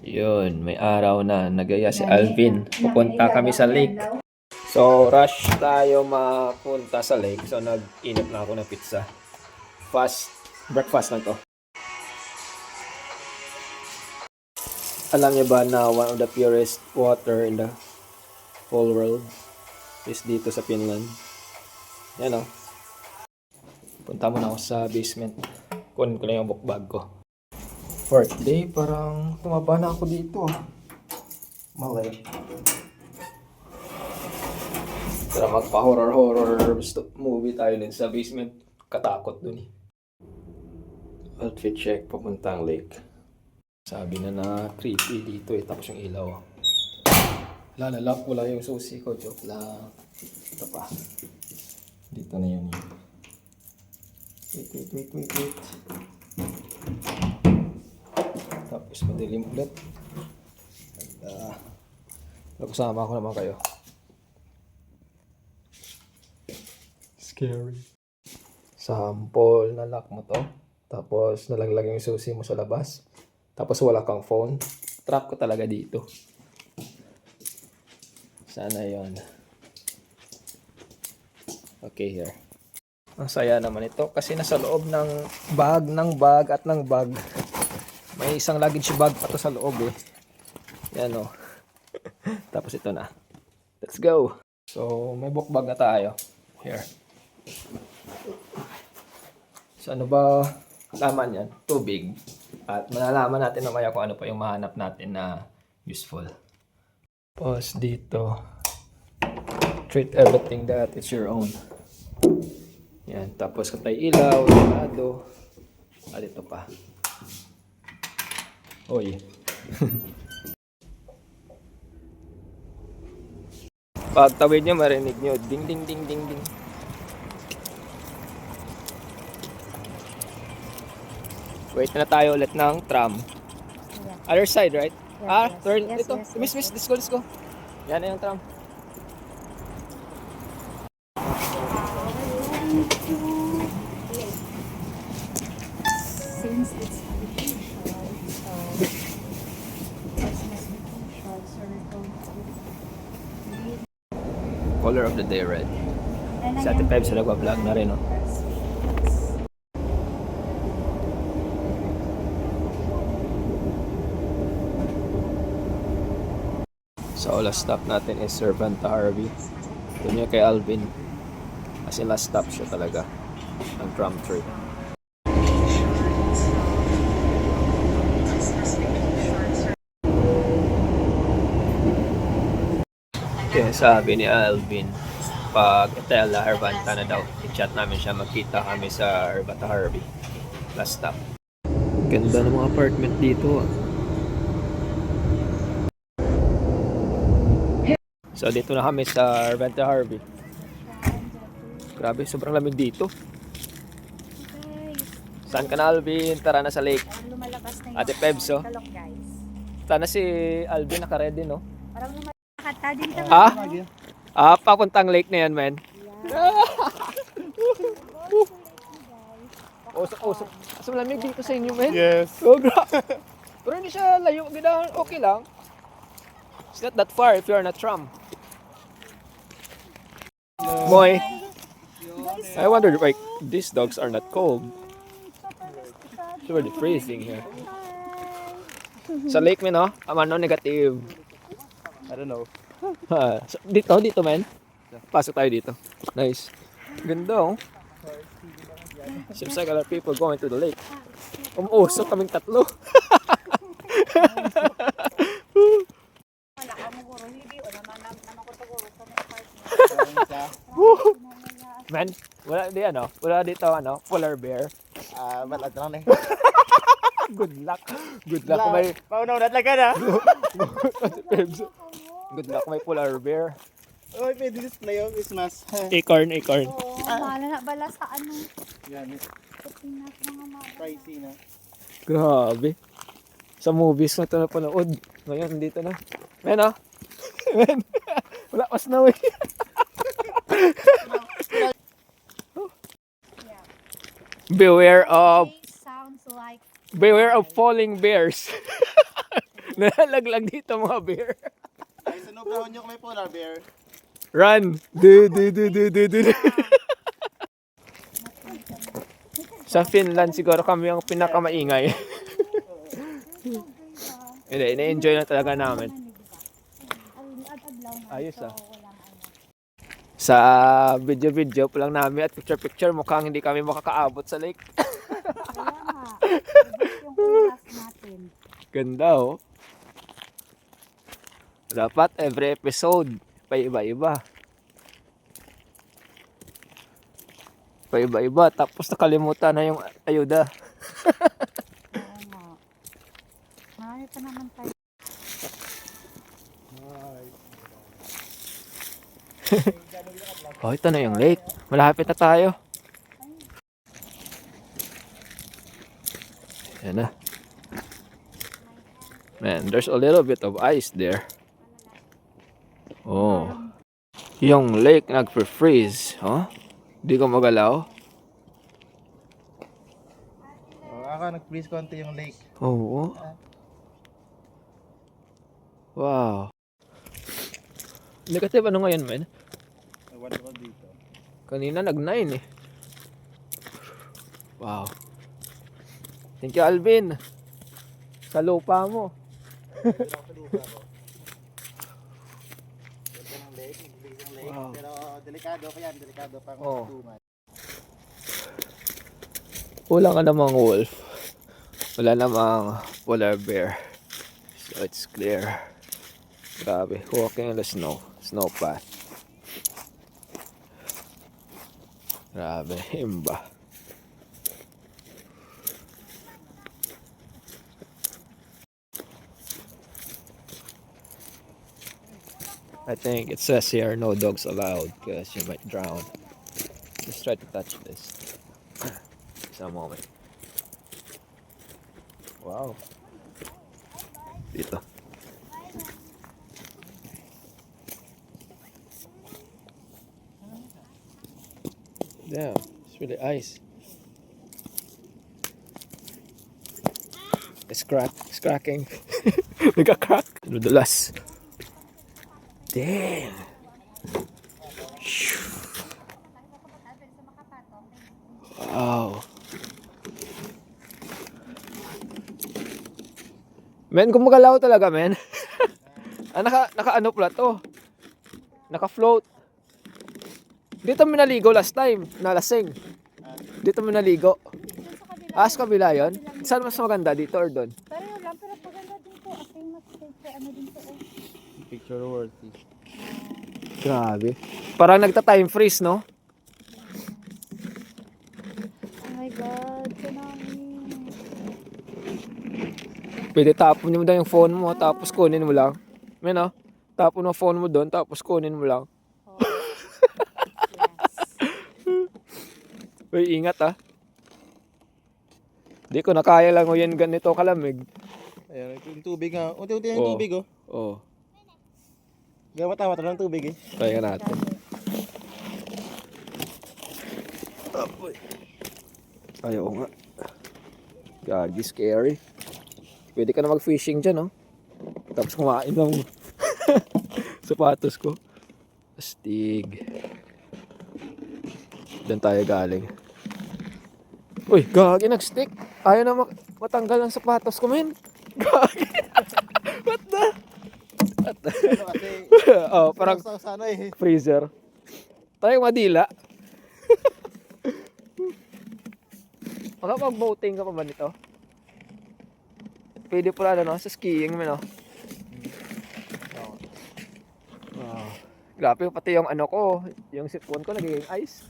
Yun, may araw na nagaya si Alvin. Pupunta kami sa lake. So, rush tayo mapunta sa lake. So, nag-inip na ako ng pizza. Fast breakfast lang to. Alam niyo ba na one of the purest water in the whole world is dito sa Finland? Yan o. Punta muna ako sa basement. Kunin ko lang yung book bag ko. Fourth day, parang tumaba na ako dito. Mali. Tara magpa-horror movie tayo din sa basement. Katakot dun eh. Outfit check, papuntang lake. Sabi na creepy dito eh, tapos yung ilaw. Lalak, wala yung susi ko, joke lang. Ito pa. Dito na yun. Wait. Tapos madilim ulit. Nakusama ko naman kayo. Scary. Sample na lock mo to. Tapos nalaglag yung susi mo sa labas. Tapos wala kang phone. Trap ko talaga dito. Sana yon. Okay, here. Ang saya naman ito kasi nasa loob ng bag. May isang luggage bag pa to sa loob eh. Yan o. Tapos ito na. Let's go. So, may book bag na tayo. Here. So, ano ba laman yan? Tubig. At malalaman natin mamaya kung ano pa yung mahanap natin na useful. Pause dito. Treat everything that is your own. Yan. Tapos katay ilaw, lado. At ito pa. Oy. Pag tawid nyo, marinig nyo. Ding, ding, ding, ding, ding. Wait na tayo ulit ng tram. Yeah. Other side, right? Yeah, turn. Yes, ito. Yes, miss. Let's go. Yan na yung tram. Since it's vacation, so Christmas vacation, so we're going to Color of the day, red. Sa Ate Pebs, nagwa-vlog na rin, no? So, last stop natin is Servanta Harvey. Doon niya kay Alvin. Kasi last stop siya talaga ng tram trip. Okay, sabi ni Alvin, pag Etela, Hervanta na daw. I-chat namin siya, magkita kami sa Hervanta Harvey. Last stop. Ganda ng mga apartment dito ah. So dito na kami sa Hervanta Harvey. Grabe, sobrang lamig dito. Saan ka na, Alvin? Tara na sa lake. lumalabas na yung Ate Pebs, oh. talong, guys. Tara na si Alvin, naka-ready, no? Parang lumalakata din talong. Papuntang lake na yan, man. Usok. Mas malamig dito sa inyo, man. Yes. Oh, grabe. Pero hindi siya layo. Okay lang. It's not that far if you're on a tram. Moy, I wonder if these dogs are not cold. It's already freezing here. Sa lake, man, no? Ano, negative. I don't know. So, dito, man. Pasok tayo dito. Nice. Ganda, oh. Seems like a lot of people going to the lake. Umuusok kaming tatlo. Man, wala dito polar bear. Ba't lang eh. Good luck kung may Paunaw na talaga na. good luck kung may polar bear. Oy, pwede display yung Christmas. Acorn. Mahala na bala sa ano. Yan, Pinas mga mga. pricey na. Grabe. Sa movies na ito napanood. Ngayon, dito na. Men, oh. Men. Wala pa snow eh. Beware of Sounds like falling bears. Nalalaglag dito mga bear. Ay, sunubrahon nyo kung may polar bear. Run! Du. Sa Finland siguro kami ang pinakamaingay. Hindi, ina-enjoy na talaga namin. Ayos ah. Sa video pa lang namin at picture mukhang hindi kami makakaabot sa lake. Kaya nga. Ibig yung oras natin. Ganda oh. Dapat every episode paiba-iba. Paiba-iba tapos nakalimutan na yung ayuda. Oo nga. Marami pa naman tayo. Oh, ito na yung lake. Malapit na tayo. Yan na. Man, there's a little bit of ice there. Oh. Yung lake nagpe-freeze. Huh? Di ko magalaw. Nag-freeze konti yung lake. Oo. Wow. Negative ano ngayon, man? Wala ko dito. Kanina nag-9 eh. Wow. Thank you, Alvin. Sa lupa mo. Wow. Pero delikado pa yan, delikado pa kung Oh. tuman. Wala ka namang wolf. Wala namang polar bear. So it's clear. Grabe. Walking in the snow. Snow path. Grabe. Imba. I think it says here no dogs allowed because you might drown. Let's try to touch this. Just a moment. Wow. Dito. Damn, it's really ice. It's cracking. Nagka-crack. Dudulas. Damn. Shoo. Wow. Men, gumagalaw talaga, men. Naka ano pala to? Naka-float. Dito mo naligo last time, nalasing. Dito mo naligo. Doon Sa sa kabila. kabila yun? Saan mas maganda, dito or doon? Pero yun lang, pero paganda din po. Ako yung ano din po eh. Picture worthy. Grabe. Parang nagta-time freeze, no? Oh my God, tsunami. Pwede tapon mo daw yung phone mo, tapos kunin mo lang. Men, no? Tapon mo phone mo doon, tapos kunin mo lang. Oh. Yes. Uy, ingat ah. Di ko na kaya lang yan ganito kalamig. Ayan, yung tubig nga. Unti-unti yung Oh. tubig oh. Oh, Gawa-tawa ng tubig eh. kaya natin. Ayaw nga. Gagi, scary. Pwede ka na mag-fishing dyan, no? Tapos kumain ng sapatos ko. Astig. Doon tayo galing. Uy, gagi, nag-stick. Ayaw na matanggal ang sapatos ko, men. Gagi. What the? Ano kasi, Oh, parang sa ano eh. freezer. Tayo madila. Makapag-boating ka pa ba nito? Pwede pala no, sa skiing mo, no? Wow. Grabe, pati yung ano ko, yung sipon ko nagiging ice.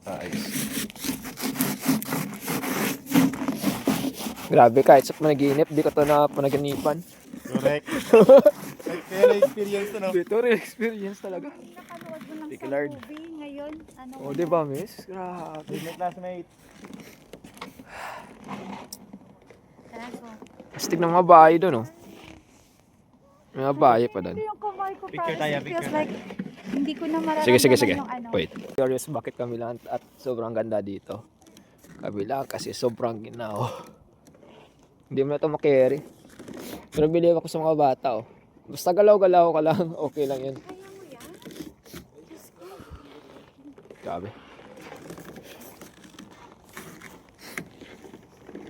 Ice. Grabe, kahit sa panaginip, di ko to na panaginipan. Correct. Kaya na-experience na no? Dito rin experience talaga. Nakanood mo lang Take sa a lard. movie ngayon. Ano? O, di ba, miss? Grabe. With my classmate. Kaso, Astig ng mga bahay doon, oh. May mga bahay pa doon. yung kamay ko Picture parang tayo, it feels picture like Hindi ko na mararamdaman Sige. yung ano. Wait. Curious bakit kami lang at sobrang ganda dito. Kabila kasi sobrang ginaw. Hindi mo na ito makarry. Pero believe ako sa mga bata oh. Basta galaw-galaw ka lang, okay lang yun. Kaya mo yan? Diyos ko. Grabe.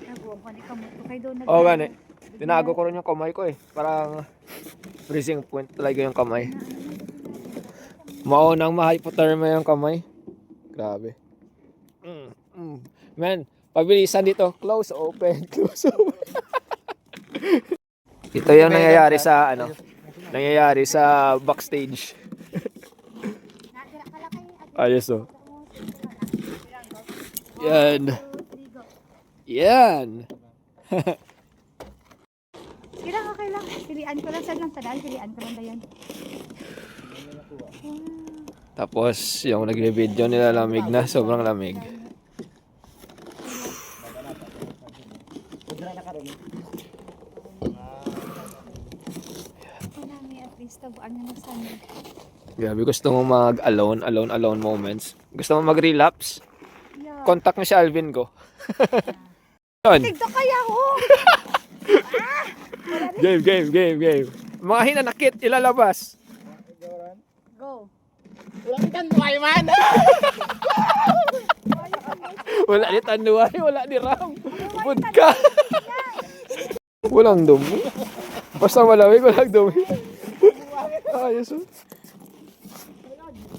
Nagawang ka ni kamuto kayo doon. Oo gani. Tinago ko rin yung kamay ko eh. Parang freezing point talaga yung kamay. Maunang ma-hypothermia yung kamay. Grabe. Man, pabilisan dito. Close, open, close, open. Ito yung nangyayari sa ano, nangyayari sa backstage. Natira ka lang kayo. Ayos oh. Yan. Yan. Sige lang, okay lang. Pilian ko lang. Saan lang tadaan? Pilian ko lang ba yan? Tapos yung nagre-video nila lamig na, sobrang lamig. Marami at least tabuan na na sana. Grabe, gusto mo mag-alone moments. Gusto mo mag-relapse? Yeah. Contact mo si Alvin ko. Yun. Tigdo kaya ko! Game. Mga hinanakit, ilalabas. Go! Wala ni Tanduay, wala ni Ram. Budka. Walang dumi. Basta malamig, walang dumi. Ayos oh.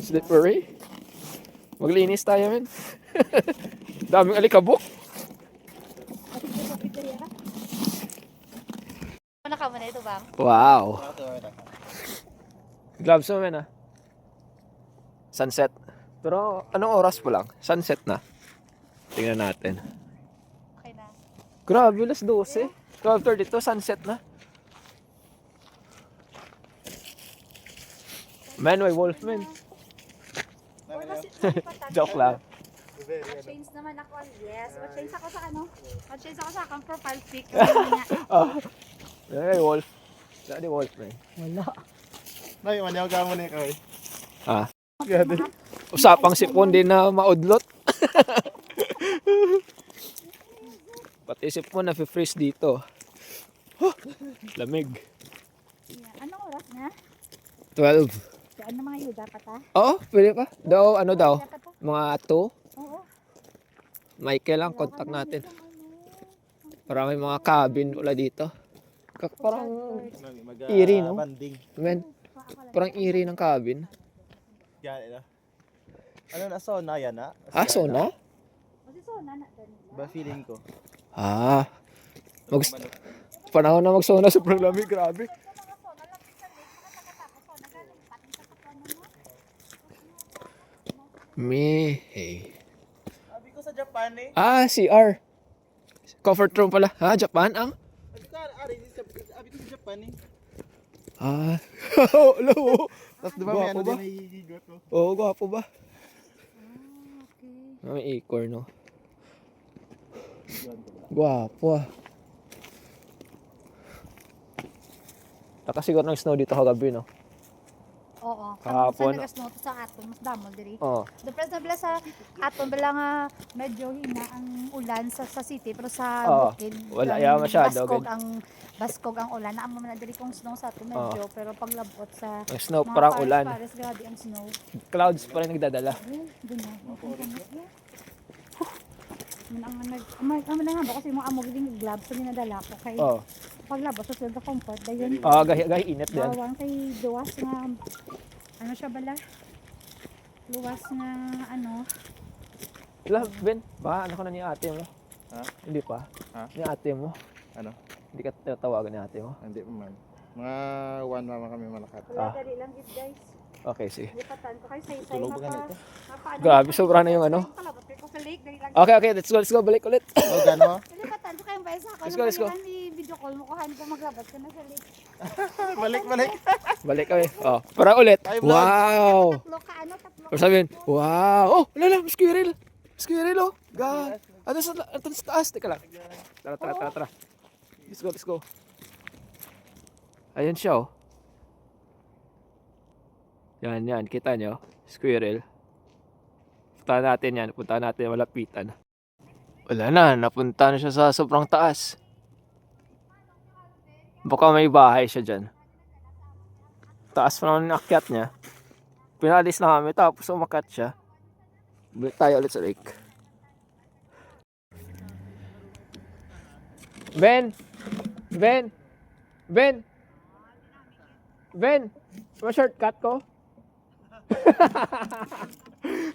Slippery. Maglinis tayo, men. Daming alikabok. Ano ka muna ito bang? Wow. Gloves mo, men, ah. Sunset. Pero anong oras pa lang? Sunset na. Tingnan natin. Okay na. Grabe, alas 12. 12:32, sunset na. Man, may wolf, man. Joke lang. Change naman ako. Yes. Change ako sa ano? Change ako sa akong profile pic. May wolf. Wala di wolf, man. Nay, manyaw ka mo ni Koy. Ah, Gado. usapang sipon din na maudlot. Pati sipon na freeze dito. Huh, lamig. Anong oras na? 12. Saan na mga yuda pa ta? Oo, pwede pa. Daw, ano daw? Yuda pa ta? Mga 2. Oo. Michael lang, contact natin. Parang may mga cabin wala dito. Parang eerie, no? Banding. Men, parang eerie ng cabin. Yan, ito. Ano na, sauna yan na? Ah, sauna? Kasi so na ganun. Ba feeling ko? Ah. Panahon na mag-sauna, sobrang lamig, grabe. Hey. Sabi ko sa Japan eh. Ah, CR. Comfort room pala. Ha, Japan ang? Sabi ko, sabi ko sa Japan eh. Ah. Hello. Tapos di ba may Gwapo ano ba? din nahihigot ko? Oo, gwapo ba? Okay. May ikor, no? Gwapo ah. Nakasiguro ng snow dito kagabi, no? Oo. Kahapon. Sa nagasnoto sa aton, mas damo diri. Oo. Depres na bila sa aton bila nga medyo hina ang ulan sa city pero sa Oo. bukid. Wala, ang ya, masyado, Baskog ang ulan. Naamo man na diri kong snow sa aton medyo pero paglabot sa Ang snow, mga parang pares- ulan. pares, grabe ang snow. Clouds pa rin nagdadala. Ganyan. Ang nga ba kasi mga amog din gloves sa ginadala ko kay Oo. paglabot sa silda comfort dayon. Ah, gahi init din. Bawang kay duwas nga ano siya bala? Luwas nga ano. Wala, Ben, baka ano ka na ni ate mo? Ha? Hindi pa? Ha? Ni ate mo? Ano? Hindi ka tatawagan ni ate mo? Hindi pa man. Mga 1 mama kami malakat. Wala dali lang gid guys. Okay, sige. Lipatan ko kay say-say Tulog ba ganito? Grabe, sobra na yung ano. Palabot ko sa lake dali lang. Okay, let's go, balik ulit. Oh, gano? Lipatan ko kay baysa ako. Let's go. Ni video call mo kuhan ko maglabas ka na sa lake. Balik. Balik kami. Oh, para ulit. Ay, vlog. Wow! Tatlo ka ano tatlo. Or sabihin, wow! Oh, lala, squirrel! Squirrel, oh! God! Ano sa taas? Teka lang. Tara. Let's go. Ayun siya, oh. Yan. Kita nyo? Squirrel. Punta natin yan. Punta natin malapitan. Wala na. Napunta na siya sa sobrang taas. Baka may bahay siya dyan. Taas pa naman yung akyat niya. Pinalis na kami tapos umakyat siya. Balik tayo ulit sa lake. Ben! Ma-shortcut ko?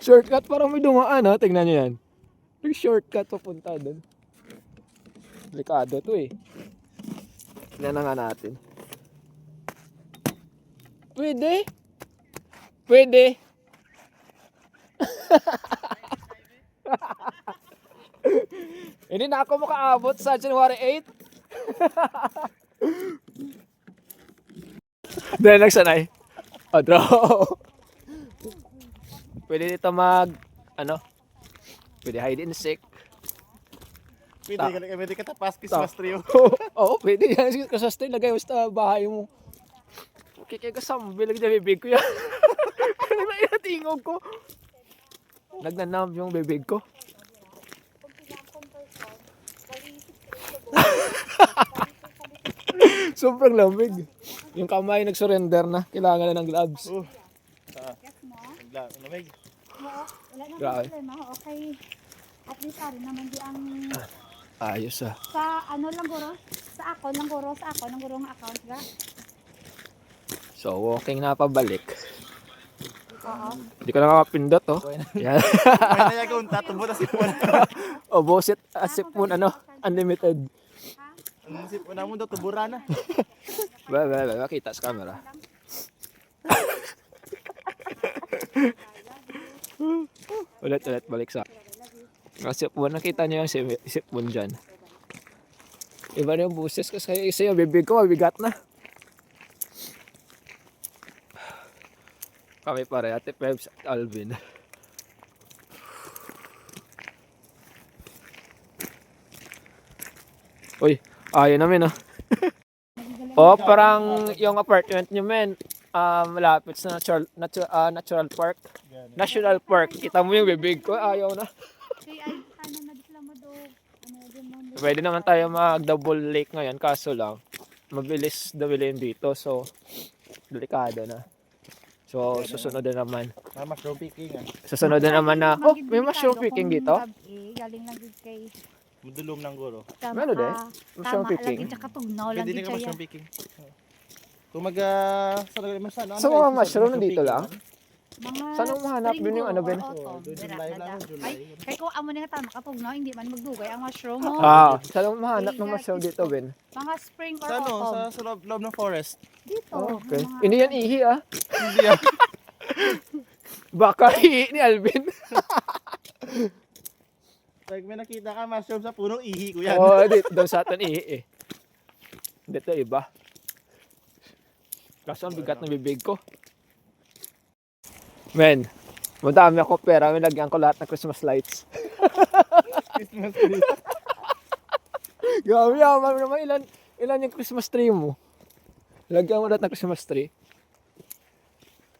Shortcut parang may dumaan ha. Tingnan nyo yan. May shortcut papunta doon. Delikado to eh. Tingnan na nga natin. Pwede. Hindi na ako makaabot sa January 8. Dahil nagsanay. O, draw. Pwede dito pwede hide and seek. Pwede ka tapas Christmas tree. Oo, pwede yan. Kasi stay, lagay mo sa bahay mo. Okay, kasambi, lagay na bibig ko yan. Tingog ko. Nagnanam yung bibig ko. Sobrang lamig. Yung kamay nag-surrender na. Kailangan na ng gloves. Lamig. Oo, wala na Grabe. problema. Okay. At least ari naman di ang Ayos ah. sa ano lang guro, sa ako lang guro ang account ga. So, walking na pabalik. Oo. Hindi ko na makapindot oh. Yan. May nayagon, tatumbo na sipon. O, bosit asipon unlimited. Ang sipon na mo daw, tubura na. Makita sa camera. ulit, balik sa. Sipon, nakita niyo yung sipon dyan. Iba na yung buses kasi isa yung bibig ko, mabigat na. Kami pare, Ate Pebs at Alvin. Uy, ayun namin oh. Parang yung apartment nyo men, malapit sa natural park. National Park. Kita mo yung bibig ko, ayaw na. Kay ay ano na disla mo do. Ano din mo. Pwede naman tayo mag-double lake ngayon, kaso lang, mabilis dawilin dito, so, delikado na. So, susunod na naman. Mushroom picking. Susunod na naman na, may mushroom picking dito? Galing lang gid kay Mudulom ng guro. Meron din? Mushroom picking? Lagi tsaka tugnaw lang Pwede gid din ka siya. mushroom picking. Kung Sa mga mushroom nandito lang? Mga Saan mo mahanap spring din yung go ano, Ben? or autumn, Doon dira July na lang, da. July. Ay, kay ko amo ni nga tama katugnaw, hindi man magdugay ang mushroom mo. Saan mo mahanap ng mushroom dito, Ben? Mga spring or Sa autumn. sa loob ng forest. Dito. Okay. mga- Hindi yan ihi ah. Hindi yan. Baka ihi ni Alvin. Pag may nakita ka mushroom sa punong ihi ko yan. Dito daw sa atin ihi eh. Dito iba. Kaso ang bigat ng bibig ko. Men, madami ako pera. May lagyan ko lahat ng Christmas lights. Christmas tree. Grabe naman ilan yung Christmas tree mo. Lagyan mo lahat ng Christmas tree.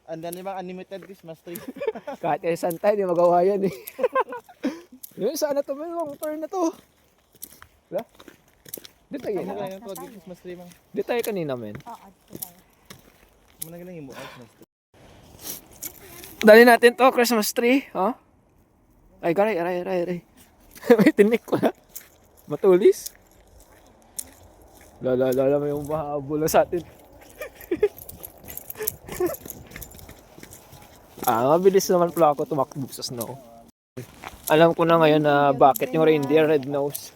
Andan yung mga unlimited Christmas tree. Kahit kay Santa, hindi magawa yan eh. Yun, sana to, may long turn na to. Wala? Dito tayo Ano na. kaya ito, Christmas tree mang. Dito tayo kanina, men. Oo, dito tayo. Muna ka lang yung Christmas tree. Dali natin to, Christmas tree. Oh? Ay, aray. May tinik ko na. Matulis. Lala, may yung mahabol sa atin. Mabilis naman pala ako tumakbo sa snow. Alam ko na ngayon na bakit yung reindeer red nose.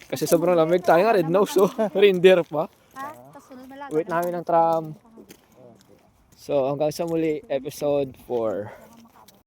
Kasi sobrang lamig tayo nga red nose oh. Reindeer pa. Ha? Kasunod na lang. Wait namin ng tram. So hanggang sa muli, episode 4.